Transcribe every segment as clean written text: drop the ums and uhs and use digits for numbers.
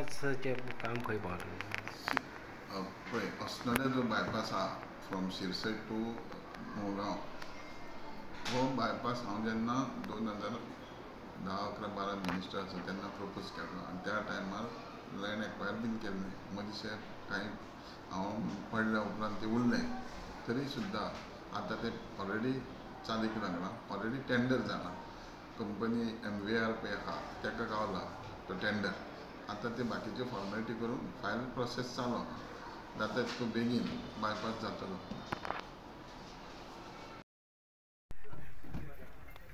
बायपासचे काम खंय पावलें? पळय अस्नोड्या जो बायपास आहा फ्रॉम शिरसय टू मुळगांव, हो बायपास हांव जेन्ना 2010-11-12 मिनिस्टर आसा तेन्ना प्रपोज केल्लो आनी त्या टायमार लँड एक्वायर बीन केल्लें मदींचे कांय हांव पडल्या उपरांत तें उरलें तरी सुद्दां आतां तें ऑलरेडी चालीक लागलां, ऑलरेडी टेंडर जालां. कंपनी MVR पळय आहा ताका गावला तो टेंडर. आतां ते बाकीच्यो फॉर्मेलिटी करून फायल प्रोसेस चालू आहा. जाता तितको बेगीन बायपास जातलो.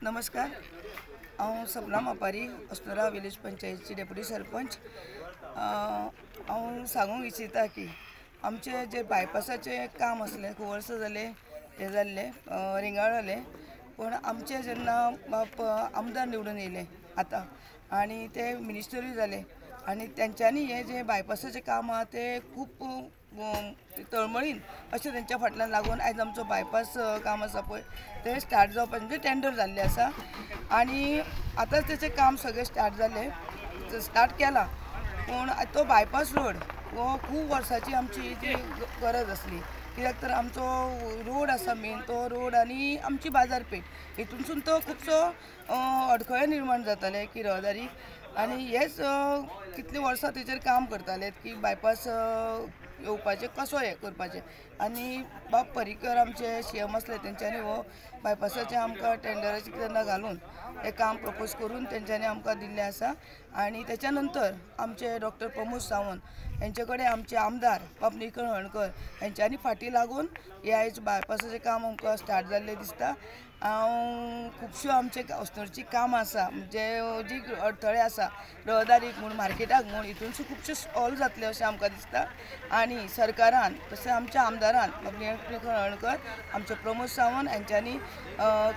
नमस्कार, हांव सपना मापारी, अस्नोडा विलेज पंचायतीची डेप्युटी सरपंच. हांव सांगूंक इच्छिता की आमचे जे बायपासाचे काम असलें खूब वर्सां जालें हें जाल्लें रिंगाळ जालें, पूण आमचे जेन्ना बाप आमदार निवडून येयले आतां आनी ते मिनिस्टरूय जाले आनी तेंच्यांनी हे जे बायपासाचें काम आहा ते खूब तळमळीन अशें तेंच्या फाटल्यान लागून आयज आमचो बायपास काम आसा पळय तें स्टार्ट जावपाचें म्हणजे टेंडर जाल्लें आसा आनी आतांच तेचें काम सगळें स्टार्ट केलां. पूण तो बायपास रोड हो खूब वर्सांची आमची जी गरज आसली, कित्याक तर आमचो रोड आसा मेन तो रोड आनी आमची बाजारपेठ हितूनसून तो खुबसो अडखळे निर्माण जाताले की रहदारीक आनी हेच कितलीं वर्सां तेचेर काम करताले की बायपास येवपाचें कसो हें करपाचें. आनी बाब पर्रीकर आमचे CM आसले तेंच्यांनी हो बायपासाचें आमकां टेंडराचें तेन्ना घालून हें काम प्रपोज करून तेंच्यांनी आमकां दिल्लें आसा. आनी तेच्या नंतर आमचे डॉक्टर प्रमोद सावंत हेंचे कडेन आमचे आमदार बाब निखिल हळर्णकर हेंच्यांनी फाटीं लागून हे आयज बायपासाचें काम आमकां स्टार्ट जाल्लें दिसता. हांव खुबश्यो आमचे अस्नोडची कामां आसा म्हणजे जी अडथळे आसा रहदारीक म्हूण मार्केटाक म्हूण हितूनसून खुबशे सॉल्व जातले अशें आमकां दिसता. आनी सरकारान तशें आमच्या आमदारान निखिल हळर्णकर आमचे प्रमोद सावंत हेंच्यांनी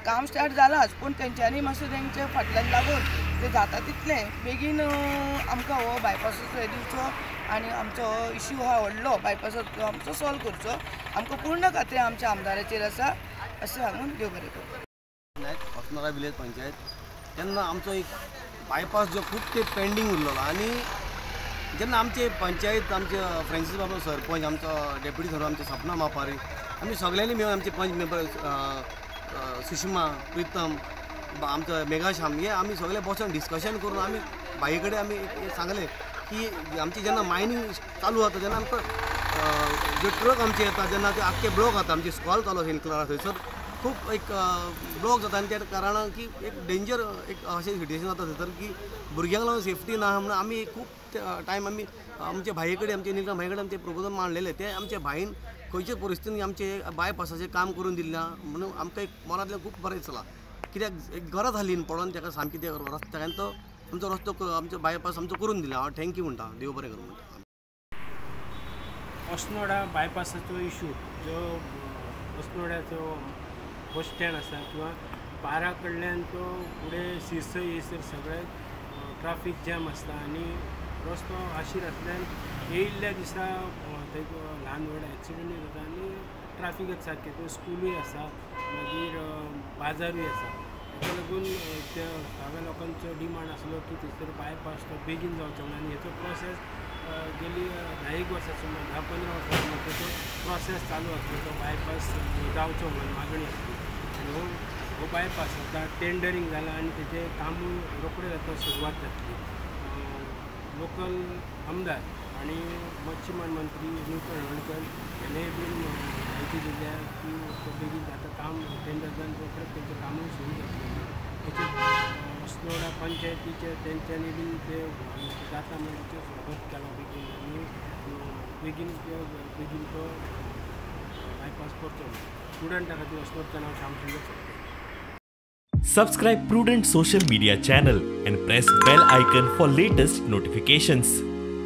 काम स्टार्ट जालांच, पूण तेंच्यांनी मातशें तेंचे फाटल्यान लागून तें जाता तितलें बेगीन आमकां हो बायपासाचो दिवचो आनी आमचो इश्यू हा व्हडलो बायपासाचो आमचो सॉल्व करचो. आमकां पूर्ण खात्री आमच्या आमदाराचेर आसा अशें सांगून देव बरें करूं. अस्नोडा विलेज पंचायत तेन्ना आमचो एक बायपास जो खूब ते पेंडींग उरलेलो आनी जेन्ना आमचे पंचायत आमचे फ्रांसीस बाबा सरपंच आमचो डेप्युटी सरपंच आमचे सपना मापारी आमी सगळ्यांनी मेळून आमचे पंच मेंबर सुषमा प्रितम आमचो मेघाश्याम हे आमी सगळे बसून डिस्कशन करून आमी बाये कडेन आमी सांगलें की आमची जेन्ना मायनींग चालू जाता तेन्ना आमकां जे ट्रक आमचे येता जेन्ना ते आख्खे ब्लॉक जाता आमचे स्कॉल चालू आसा इन्क्लरा थंयसर खूब एक ब्लॉक जाता आनी त्या कारणान की एक डेंजर एक अशें सिट्युएशन जाता थंयसर की भुरग्यांक लागून सेफ्टी ना म्हणून आमी खूब टायम आमी आमचे भाये कडेन आमचे निलकम भाये कडेन आमचे प्रपोजल मांडलेले ते आमच्या भाईन खंयचे परिस्थितीन आमचे बायपासाचें काम करून दिल्लें म्हणून आमकां एक मनांतल्यान खूब बरें दिसलां. कित्याक एक गरज आसली पडोन ताका सामकी ते रस्त्यान तो आमचो रस्तो आमचो बायपास आमचो करून दिला. हांव थँक्यू म्हणटा, देव बरें करूं म्हणटा. अस्नोडा बायपासाचो इश्यू जो अस्नोड्याचो बस स्टँड आसा किंवा पारा कडल्यान तो फुडें शिरसय येयसर सगळे ट्राफीक जॅम आसता आनी रस्तो आशीर आसल्यान येयल्ल्या दिसा थंय ल्हान व्हड एक्सिडंटूय जाता आनी ट्राफीकच सारकें थंय स्कुलूय आसा मागीर बाजारूय आसा. ताका लागून त्या सगळ्या लोकांचो डिमांड आसलो की थंयसर बायपास तो बेगीन जावचो म्हणून आनी हेचो प्रोसेस गेली 10 वर्सां 10-15 वर्सां तेचो प्रोसेस चालू आसलो तो बायपास जावचो म्हणून मागणी आसली. आनी हो बायपास आतां टेंडरींग जालां आनी तेचें कामूय रोखडें जाता सुरवात जातली. लोकल आमदार आनी मच्छीमार मंत्री निखिल हळर्णकर हेणेंय बीन म्हायती दिल्या की तो बेगीन जाता काम टेंडर जावन रोखडेंच तेंचें कामूय सुरू जातलें. तेचें अस्नोडा पंचायतीचे तेंच्यांनी बीन ते जाता म्हणचे स्वागत केलां बेगीन आनी बेगीन तो बायपास करचो. स्टुडंटा खातीर अस्नोडचें नांव Shyamsundar. Subscribe Prudent social media channel and press bell icon for latest notifications.